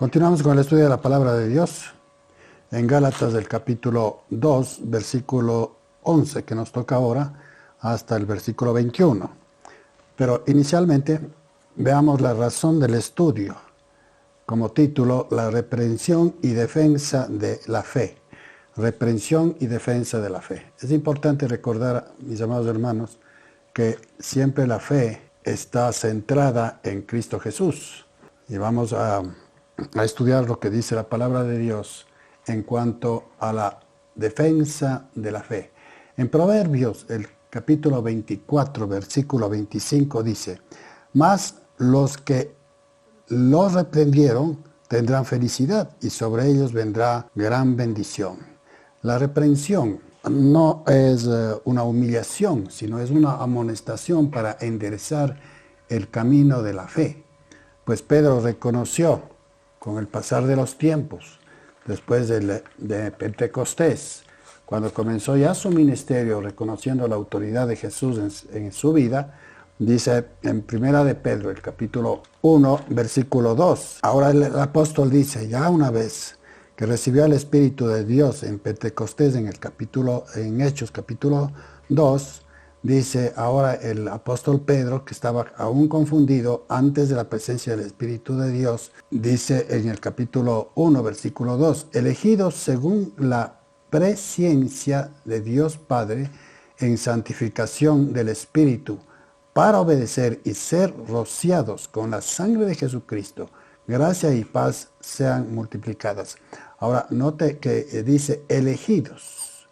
Continuamos con el estudio de la palabra de Dios en Gálatas del capítulo 2, versículo 11, que nos toca ahora, hasta el versículo 21. Pero inicialmente veamos la razón del estudio, como título, la reprensión y defensa de la fe. Reprensión y defensa de la fe. Es importante recordar, mis amados hermanos, que siempre la fe está centrada en Cristo Jesús. Y vamos a estudiar lo que dice la palabra de Dios en cuanto a la defensa de la fe. En Proverbios, el capítulo 24, versículo 25 dice: mas los que los reprendieron tendrán felicidad y sobre ellos vendrá gran bendición. La reprensión no es una humillación, sino es una amonestación para enderezar el camino de la fe. Pues Pedro reconoció con el pasar de los tiempos, después de Pentecostés, cuando comenzó ya su ministerio, reconociendo la autoridad de Jesús en su vida, dice en Primera de Pedro, el capítulo 1, versículo 2. Ahora el apóstol dice, ya una vez que recibió el Espíritu de Dios en Pentecostés, en Hechos capítulo 2, dice ahora el apóstol Pedro, que estaba aún confundido antes de la presencia del Espíritu de Dios, dice en el capítulo 1, versículo 2, elegidos según la presciencia de Dios Padre en santificación del Espíritu, para obedecer y ser rociados con la sangre de Jesucristo, gracia y paz sean multiplicadas. Ahora, note que dice elegidos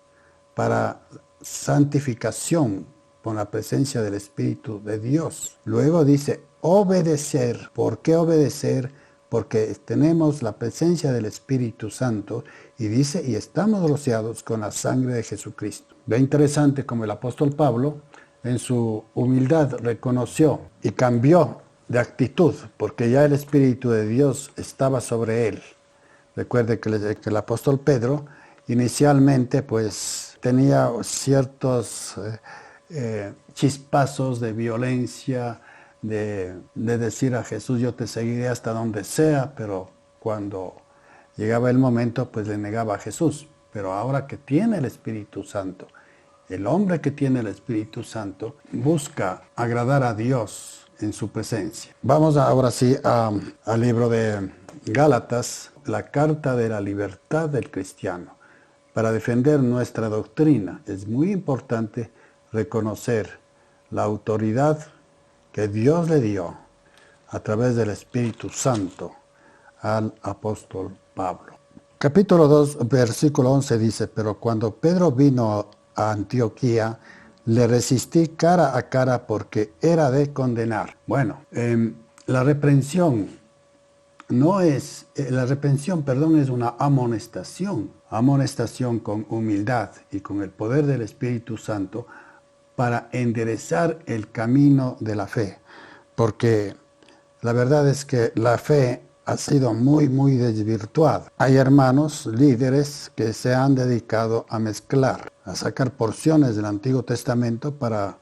para santificación con la presencia del Espíritu de Dios. Luego dice obedecer. ¿Por qué obedecer? Porque tenemos la presencia del Espíritu Santo y dice, y estamos rociados con la sangre de Jesucristo. Ve interesante como el apóstol Pablo, en su humildad, reconoció y cambió de actitud, porque ya el Espíritu de Dios estaba sobre él. Recuerde que el apóstol Pedro inicialmente pues tenía ciertos chispazos de violencia, de decir a Jesús, yo te seguiré hasta donde sea, pero cuando llegaba el momento pues le negaba a Jesús. Pero ahora que tiene el Espíritu Santo, el hombre que tiene el Espíritu Santo busca agradar a Dios en su presencia. Vamos ahora sí al libro de Gálatas, la carta de la libertad del cristiano. Para defender nuestra doctrina es muy importante reconocer la autoridad que Dios le dio a través del Espíritu Santo al apóstol Pablo. Capítulo 2, versículo 11 dice, pero cuando Pedro vino a Antioquía, le resistí cara a cara porque era de condenar. Bueno, la reprensión, es una amonestación. Amonestación con humildad y con el poder del Espíritu Santo para enderezar el camino de la fe. Porque la verdad es que la fe ha sido muy, muy desvirtuada. Hay hermanos, líderes, que se han dedicado a mezclar, a sacar porciones del Antiguo Testamento para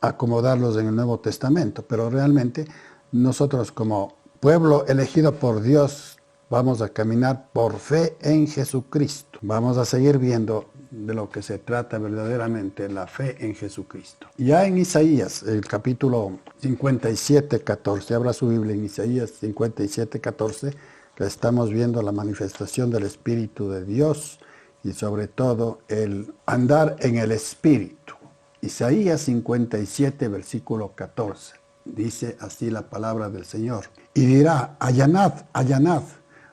acomodarlos en el Nuevo Testamento. Pero realmente nosotros como pueblo elegido por Dios vamos a caminar por fe en Jesucristo. Vamos a seguir viendo de lo que se trata verdaderamente, la fe en Jesucristo. Ya en Isaías, el capítulo 57, 14, abra su Biblia en Isaías 57, 14, que estamos viendo la manifestación del Espíritu de Dios y sobre todo el andar en el Espíritu. Isaías 57, versículo 14, dice así la palabra del Señor. Y dirá, allanad, allanad,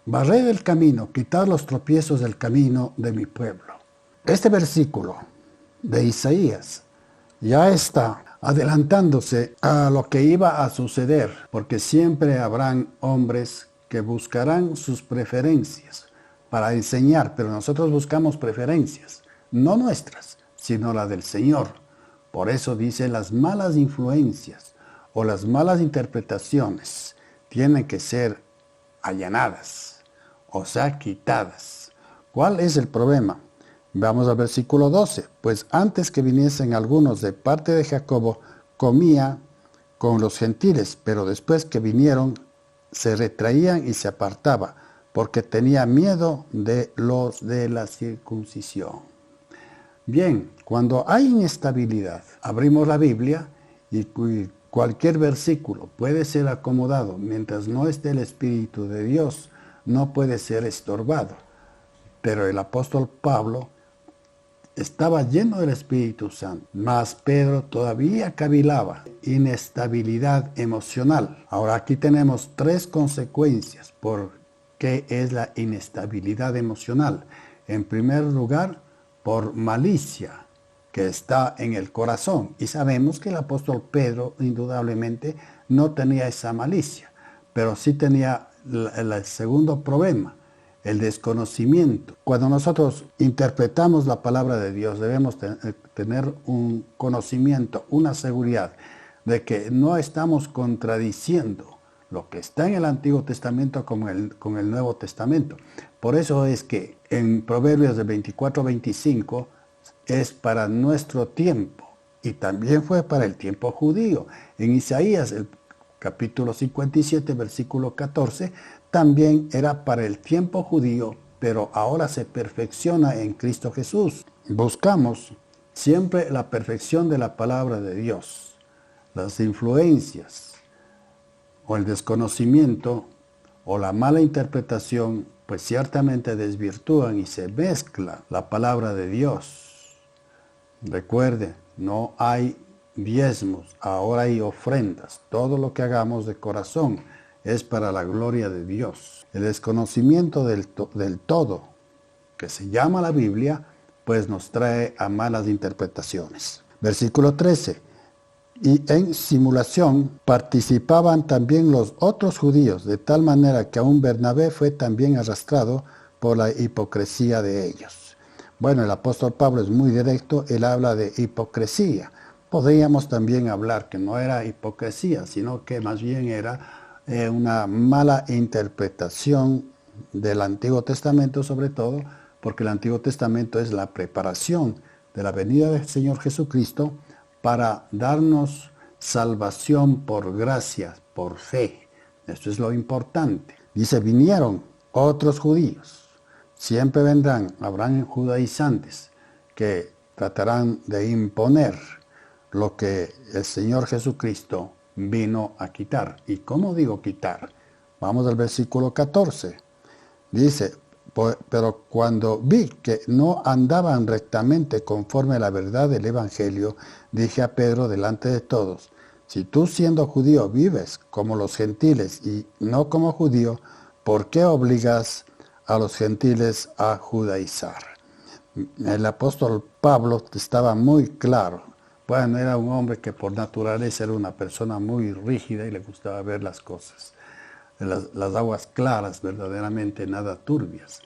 barred el camino, quitad los tropiezos del camino de mi pueblo. Este versículo de Isaías ya está adelantándose a lo que iba a suceder, porque siempre habrán hombres que buscarán sus preferencias para enseñar, pero nosotros buscamos preferencias, no nuestras, sino la del Señor. Por eso dice, las malas influencias o las malas interpretaciones tienen que ser allanadas, o sea, quitadas. ¿Cuál es el problema? Vamos al versículo 12. Pues antes que viniesen algunos de parte de Jacobo, comía con los gentiles, pero después que vinieron, se retraían y se apartaba, porque tenía miedo de los de la circuncisión. Bien, cuando hay inestabilidad, abrimos la Biblia y cualquier versículo puede ser acomodado. Mientras no esté el Espíritu de Dios, no puede ser estorbado. Pero el apóstol Pablo estaba lleno del Espíritu Santo, mas Pedro todavía cavilaba, inestabilidad emocional. Ahora aquí tenemos 3 consecuencias por qué es la inestabilidad emocional. En primer lugar, por malicia que está en el corazón. Y sabemos que el apóstol Pedro indudablemente no tenía esa malicia, pero sí tenía el segundo problema, el desconocimiento. Cuando nosotros interpretamos la palabra de Dios, debemos tener un conocimiento, una seguridad de que no estamos contradiciendo lo que está en el Antiguo Testamento con el Nuevo Testamento. Por eso es que en Proverbios de 24-25 es para nuestro tiempo y también fue para el tiempo judío. En Isaías, el capítulo 57, versículo 14, también era para el tiempo judío, pero ahora se perfecciona en Cristo Jesús. Buscamos siempre la perfección de la palabra de Dios. Las influencias o el desconocimiento o la mala interpretación, pues ciertamente desvirtúan y se mezcla la palabra de Dios. Recuerde, no hay diezmos, ahora hay ofrendas. Todo lo que hagamos de corazón es para la gloria de Dios. El desconocimiento del todo, que se llama la Biblia, pues nos trae a malas interpretaciones. Versículo 13. Y en simulación participaban también los otros judíos, de tal manera que aún Bernabé fue también arrastrado por la hipocresía de ellos. Bueno, el apóstol Pablo es muy directo, él habla de hipocresía. Podríamos también hablar que no era hipocresía, sino que más bien era una mala interpretación del Antiguo Testamento, sobre todo, porque el Antiguo Testamento es la preparación de la venida del Señor Jesucristo para darnos salvación por gracia, por fe. Esto es lo importante. Dice, vinieron otros judíos. Siempre vendrán, habrán judaizantes que tratarán de imponer lo que el Señor Jesucristo vino a quitar. ¿Y cómo digo quitar? Vamos al versículo 14. Dice, pero cuando vi que no andaban rectamente conforme a la verdad del Evangelio, dije a Pedro delante de todos, si tú siendo judío vives como los gentiles y no como judío, ¿por qué obligas a los gentiles a judaizar? El apóstol Pablo estaba muy claro. Bueno, era un hombre que por naturaleza era una persona muy rígida y le gustaba ver las cosas. Las aguas claras, verdaderamente nada turbias.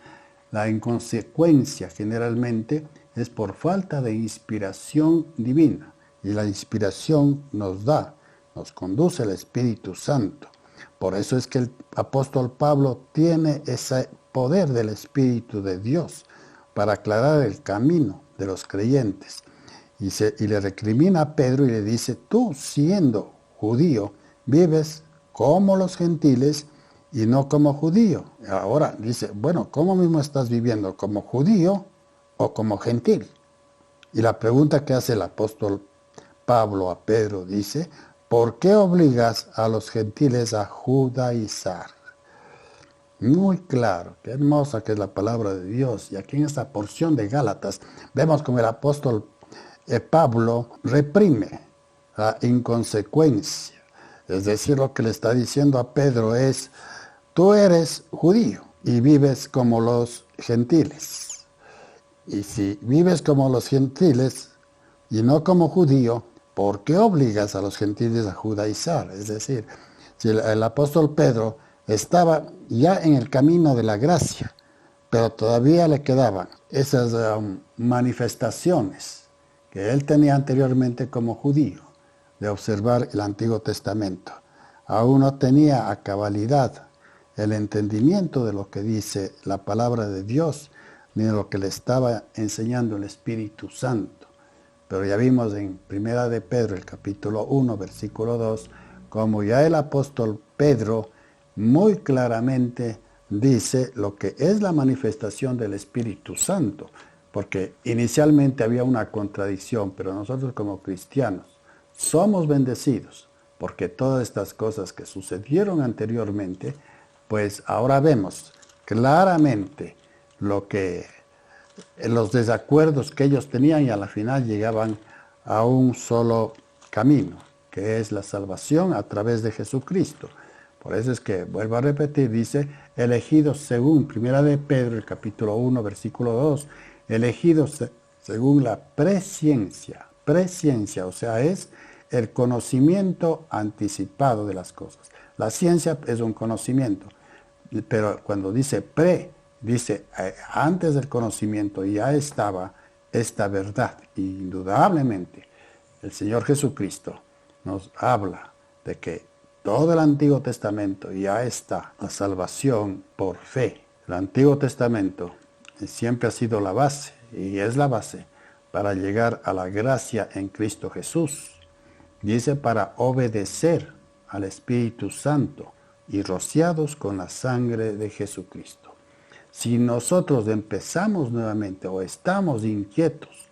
La inconsecuencia generalmente es por falta de inspiración divina. Y la inspiración nos conduce el Espíritu Santo. Por eso es que el apóstol Pablo tiene ese poder del Espíritu de Dios para aclarar el camino de los creyentes. Y le recrimina a Pedro y le dice, tú siendo judío, vives como los gentiles y no como judío. Ahora dice, bueno, ¿cómo mismo estás viviendo? ¿Como judío o como gentil? Y la pregunta que hace el apóstol Pablo a Pedro dice, ¿por qué obligas a los gentiles a judaizar? Muy claro, qué hermosa que es la palabra de Dios. Y aquí en esta porción de Gálatas vemos como el apóstol Pablo reprime la inconsecuencia. Es decir, lo que le está diciendo a Pedro es, tú eres judío y vives como los gentiles. Y si vives como los gentiles y no como judío, ¿por qué obligas a los gentiles a judaizar? Es decir, si el apóstol Pedro estaba ya en el camino de la gracia, pero todavía le quedaban esas manifestaciones que él tenía anteriormente como judío, de observar el Antiguo Testamento. Aún no tenía a cabalidad el entendimiento de lo que dice la palabra de Dios, ni de lo que le estaba enseñando el Espíritu Santo. Pero ya vimos en Primera de Pedro, el capítulo 1, versículo 2, como ya el apóstol Pedro muy claramente dice lo que es la manifestación del Espíritu Santo, porque inicialmente había una contradicción, pero nosotros como cristianos somos bendecidos, porque todas estas cosas que sucedieron anteriormente, pues ahora vemos claramente los desacuerdos que ellos tenían y a la final llegaban a un solo camino, que es la salvación a través de Jesucristo. Por eso es que, vuelvo a repetir, dice, elegidos según, primera de Pedro, el capítulo 1, versículo 2, elegidos según la presciencia, o sea, es el conocimiento anticipado de las cosas. La ciencia es un conocimiento, pero cuando dice dice antes del conocimiento ya estaba esta verdad. Indudablemente, el Señor Jesucristo nos habla de que todo el Antiguo Testamento ya está, la salvación por fe. El Antiguo Testamento siempre ha sido la base y es la base para llegar a la gracia en Cristo Jesús. Dice para obedecer al Espíritu Santo y rociados con la sangre de Jesucristo. Si nosotros empezamos nuevamente o estamos inquietos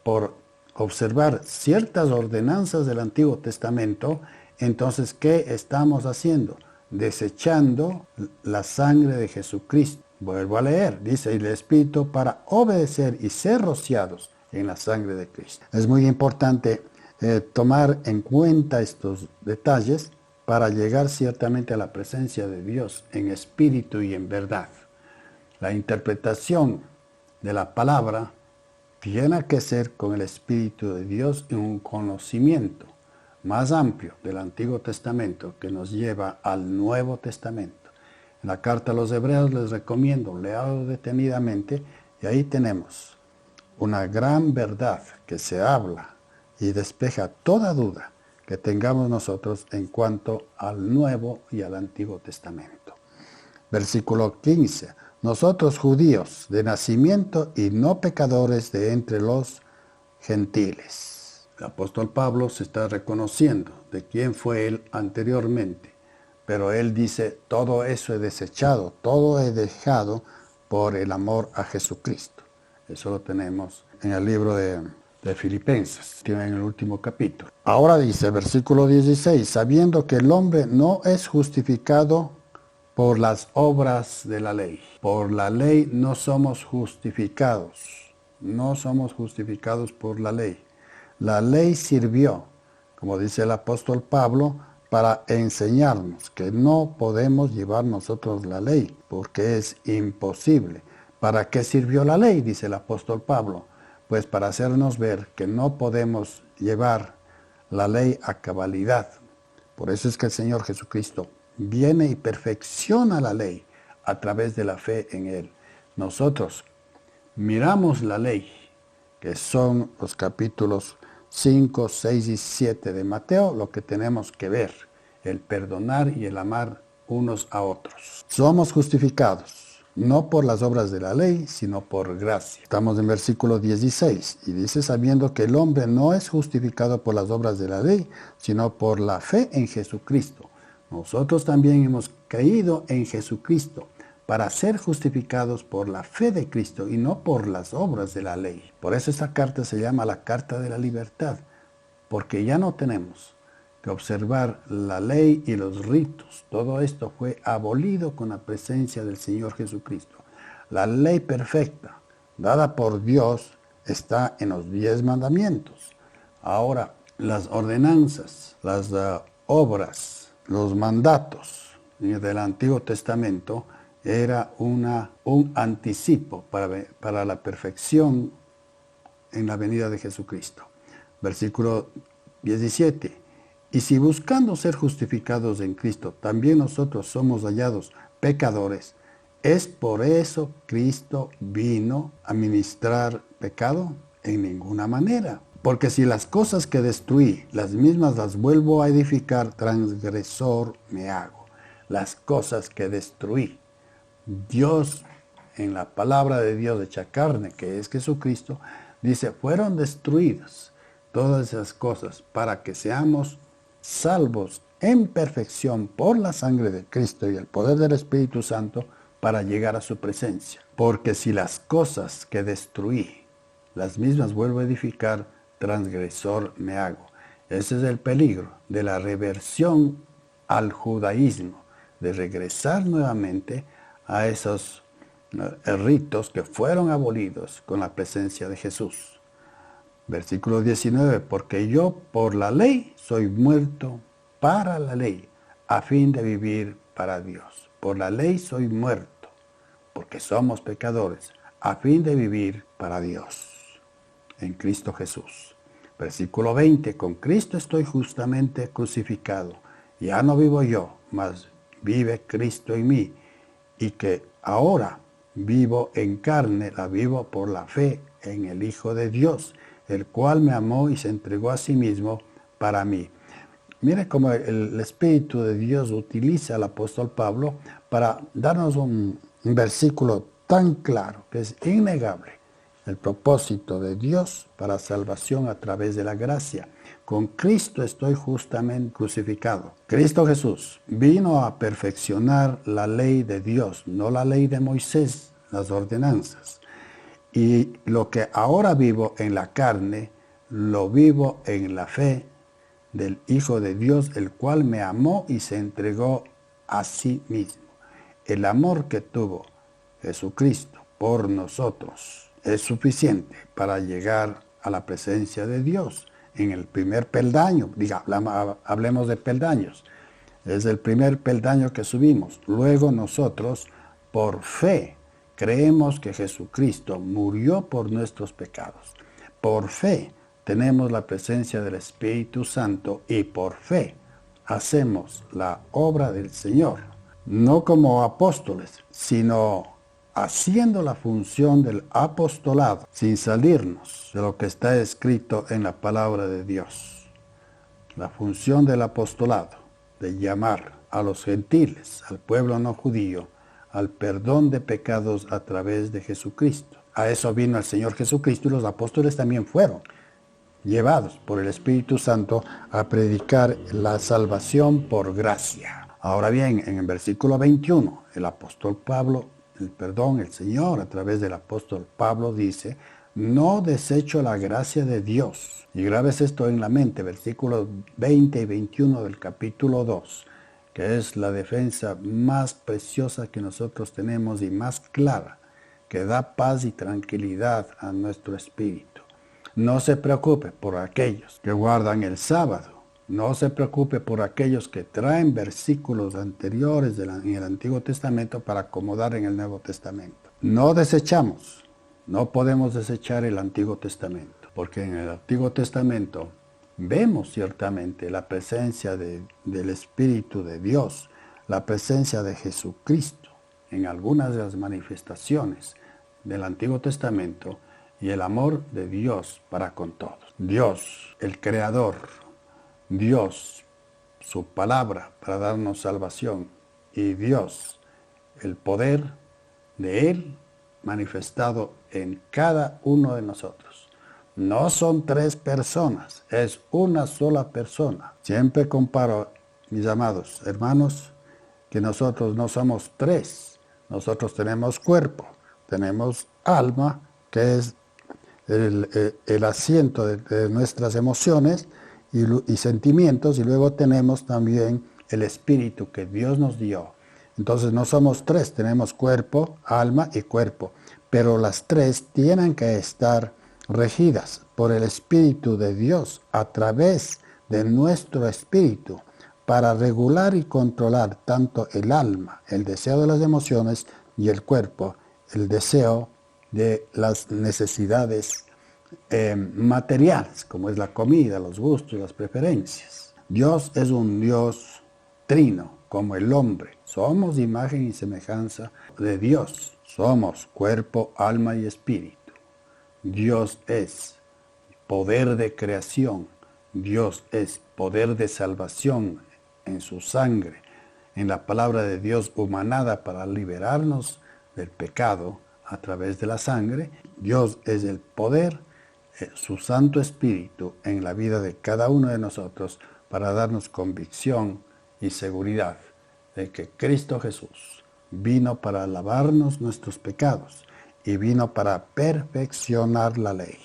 por observar ciertas ordenanzas del Antiguo Testamento, entonces, ¿qué estamos haciendo? Desechando la sangre de Jesucristo. Vuelvo a leer, dice el Espíritu para obedecer y ser rociados en la sangre de Cristo. Es muy importante tomar en cuenta estos detalles para llegar ciertamente a la presencia de Dios en espíritu y en verdad. La interpretación de la palabra tiene que ser con el Espíritu de Dios y un conocimiento más amplio del Antiguo Testamento que nos lleva al Nuevo Testamento. En la carta a los Hebreos les recomiendo, leerlo detenidamente y ahí tenemos una gran verdad que se habla y despeja toda duda que tengamos nosotros en cuanto al Nuevo y al Antiguo Testamento. Versículo 15. Nosotros judíos de nacimiento y no pecadores de entre los gentiles. El apóstol Pablo se está reconociendo de quién fue él anteriormente, pero él dice, todo eso he desechado, todo he dejado por el amor a Jesucristo. Eso lo tenemos en el libro de Filipenses, en el último capítulo. Ahora dice, versículo 16, sabiendo que el hombre no es justificado por las obras de la ley. Por la ley no somos justificados. No somos justificados por la ley. La ley sirvió, como dice el apóstol Pablo, para enseñarnos que no podemos llevar nosotros la ley, porque es imposible. ¿Para qué sirvió la ley? Dice el apóstol Pablo. Pues para hacernos ver que no podemos llevar la ley a cabalidad. Por eso es que el Señor Jesucristo viene y perfecciona la ley a través de la fe en Él. Nosotros miramos la ley, que son los capítulos 5, 6 y 7 de Mateo, lo que tenemos que ver, el perdonar y el amar unos a otros. Somos justificados, no por las obras de la ley, sino por gracia. Estamos en versículo 16, y dice, sabiendo que el hombre no es justificado por las obras de la ley, sino por la fe en Jesucristo. Nosotros también hemos creído en Jesucristo para ser justificados por la fe de Cristo y no por las obras de la ley. Por eso esta carta se llama la Carta de la Libertad, porque ya no tenemos que observar la ley y los ritos. Todo esto fue abolido con la presencia del Señor Jesucristo. La ley perfecta, dada por Dios, está en los 10 mandamientos. Ahora, las ordenanzas, las obras, los mandatos del Antiguo Testamento era un anticipo para la perfección en la venida de Jesucristo. Versículo 17. Y si buscando ser justificados en Cristo, también nosotros somos hallados pecadores, ¿es por eso Cristo vino a ministrar pecado? En ninguna manera. Porque si las cosas que destruí, las mismas las vuelvo a edificar, transgresor me hago. Las cosas que destruí. Dios, en la palabra de Dios hecha carne, que es Jesucristo, dice, fueron destruidas todas esas cosas para que seamos salvos en perfección por la sangre de Cristo y el poder del Espíritu Santo para llegar a su presencia. Porque si las cosas que destruí, las mismas vuelvo a edificar, transgresor me hago. Ese es el peligro de la reversión al judaísmo, de regresar nuevamente a esos ritos que fueron abolidos con la presencia de Jesús. Versículo 19, porque yo por la ley soy muerto para la ley, a fin de vivir para Dios. Por la ley soy muerto, porque somos pecadores, a fin de vivir para Dios, en Cristo Jesús. Versículo 20, con Cristo estoy justamente crucificado. Ya no vivo yo, mas vive Cristo en mí, y que ahora vivo en carne, la vivo por la fe en el Hijo de Dios, el cual me amó y se entregó a sí mismo para mí. Mire cómo el Espíritu de Dios utiliza al apóstol Pablo para darnos un versículo tan claro que es innegable. El propósito de Dios para salvación a través de la gracia. Con Cristo estoy justamente crucificado. Cristo Jesús vino a perfeccionar la ley de Dios, no la ley de Moisés, las ordenanzas. Y lo que ahora vivo en la carne, lo vivo en la fe del Hijo de Dios, el cual me amó y se entregó a sí mismo. El amor que tuvo Jesucristo por nosotros es suficiente para llegar a la presencia de Dios en el primer peldaño. Hablemos de peldaños. Es el primer peldaño que subimos. Luego nosotros, por fe, creemos que Jesucristo murió por nuestros pecados. Por fe tenemos la presencia del Espíritu Santo y por fe hacemos la obra del Señor. No como apóstoles, sino haciendo la función del apostolado, sin salirnos de lo que está escrito en la palabra de Dios. La función del apostolado, de llamar a los gentiles, al pueblo no judío, al perdón de pecados a través de Jesucristo. A eso vino el Señor Jesucristo y los apóstoles también fueron llevados por el Espíritu Santo a predicar la salvación por gracia. Ahora bien, en el versículo 21, el apóstol Pablo, el Señor a través del apóstol Pablo dice, no desecho la gracia de Dios. Y grabes esto en la mente, versículos 20 y 21 del capítulo 2, que es la defensa más preciosa que nosotros tenemos y más clara, que da paz y tranquilidad a nuestro espíritu. No se preocupe por aquellos que guardan el sábado. No se preocupe por aquellos que traen versículos anteriores en el Antiguo Testamento para acomodar en el Nuevo Testamento. No desechamos, no podemos desechar el Antiguo Testamento, porque en el Antiguo Testamento vemos ciertamente la presencia del Espíritu de Dios, la presencia de Jesucristo en algunas de las manifestaciones del Antiguo Testamento y el amor de Dios para con todos. Dios, el Creador, Dios, su palabra para darnos salvación, y Dios, el poder de Él manifestado en cada uno de nosotros. No son tres personas, es una sola persona. Siempre comparo, mis amados hermanos, que nosotros no somos tres. Nosotros tenemos cuerpo, tenemos alma, que es el asiento de nuestras emociones y sentimientos, y luego tenemos también el espíritu que Dios nos dio. Entonces no somos tres, tenemos cuerpo, alma y cuerpo, pero las tres tienen que estar regidas por el Espíritu de Dios a través de nuestro espíritu para regular y controlar tanto el alma, el deseo de las emociones, y el cuerpo, el deseo de las necesidades materiales, como es la comida, los gustos, las preferencias. Dios es un Dios trino, como el hombre. Somos imagen y semejanza de Dios. Somos cuerpo, alma y espíritu. Dios es poder de creación. Dios es poder de salvación en su sangre, en la palabra de Dios humanada para liberarnos del pecado a través de la sangre. Dios es el poder, su Santo Espíritu en la vida de cada uno de nosotros para darnos convicción y seguridad de que Cristo Jesús vino para lavarnos nuestros pecados y vino para perfeccionar la ley.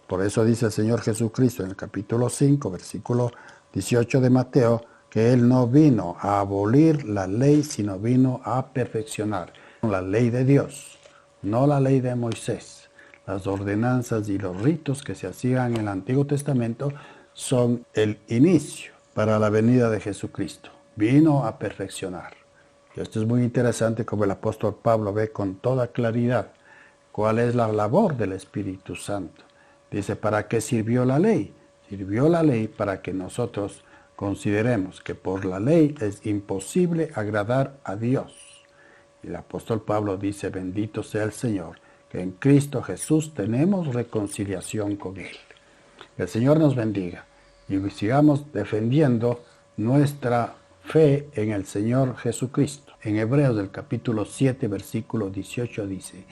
Por eso dice el Señor Jesucristo en el capítulo 5, versículo 18 de Mateo, que Él no vino a abolir la ley, sino vino a perfeccionar la ley de Dios, no la ley de Moisés. Las ordenanzas y los ritos que se hacían en el Antiguo Testamento son el inicio para la venida de Jesucristo. Vino a perfeccionar. Y esto es muy interesante, como el apóstol Pablo ve con toda claridad cuál es la labor del Espíritu Santo. Dice, ¿para qué sirvió la ley? Sirvió la ley para que nosotros consideremos que por la ley es imposible agradar a Dios. Y el apóstol Pablo dice, bendito sea el Señor, que en Cristo Jesús tenemos reconciliación con Él. Que el Señor nos bendiga y sigamos defendiendo nuestra fe en el Señor Jesucristo. En Hebreos del capítulo 7, versículo 18 dice,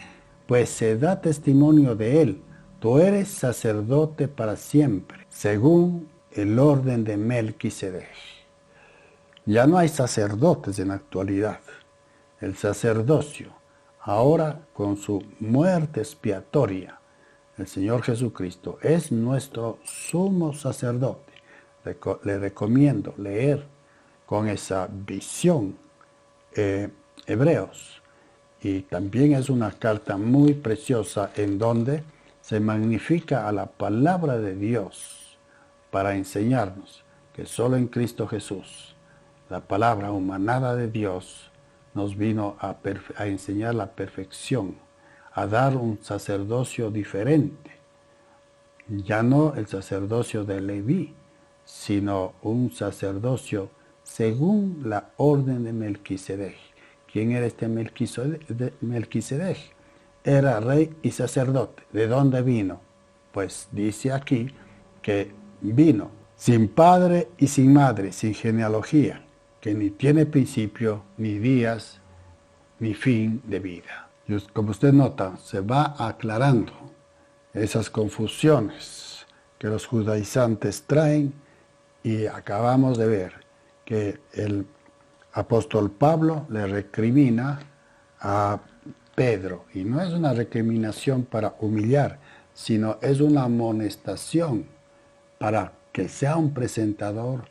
pues se da testimonio de Él, tú eres sacerdote para siempre, según el orden de Melquisedec. Ya no hay sacerdotes en la actualidad. El sacerdocio, ahora con su muerte expiatoria, el Señor Jesucristo es nuestro sumo sacerdote. Le recomiendo leer con esa visión Hebreos. Y también es una carta muy preciosa en donde se magnifica a la palabra de Dios para enseñarnos que solo en Cristo Jesús, la palabra humanada de Dios, nos vino a enseñar la perfección, a dar un sacerdocio diferente. Ya no el sacerdocio de Leví, sino un sacerdocio según la orden de Melquisedec. ¿Quién era este Melquisedec? Era rey y sacerdote. ¿De dónde vino? Pues dice aquí que vino sin padre y sin madre, sin genealogía, que ni tiene principio, ni días, ni fin de vida. Y como usted nota, se va aclarando esas confusiones que los judaizantes traen y acabamos de ver que el apóstol Pablo le recrimina a Pedro, y no es una recriminación para humillar, sino es una amonestación para que sea un presentador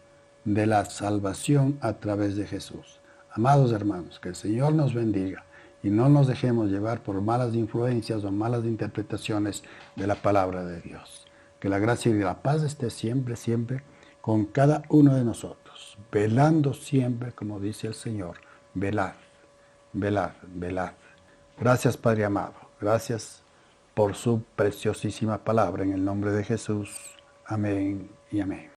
de la salvación a través de Jesús. Amados hermanos, que el Señor nos bendiga y no nos dejemos llevar por malas influencias o malas interpretaciones de la palabra de Dios. Que la gracia y la paz esté siempre, siempre con cada uno de nosotros, velando siempre, como dice el Señor, velad, velad, velad. Gracias, Padre amado, gracias por su preciosísima palabra, en el nombre de Jesús. Amén y amén.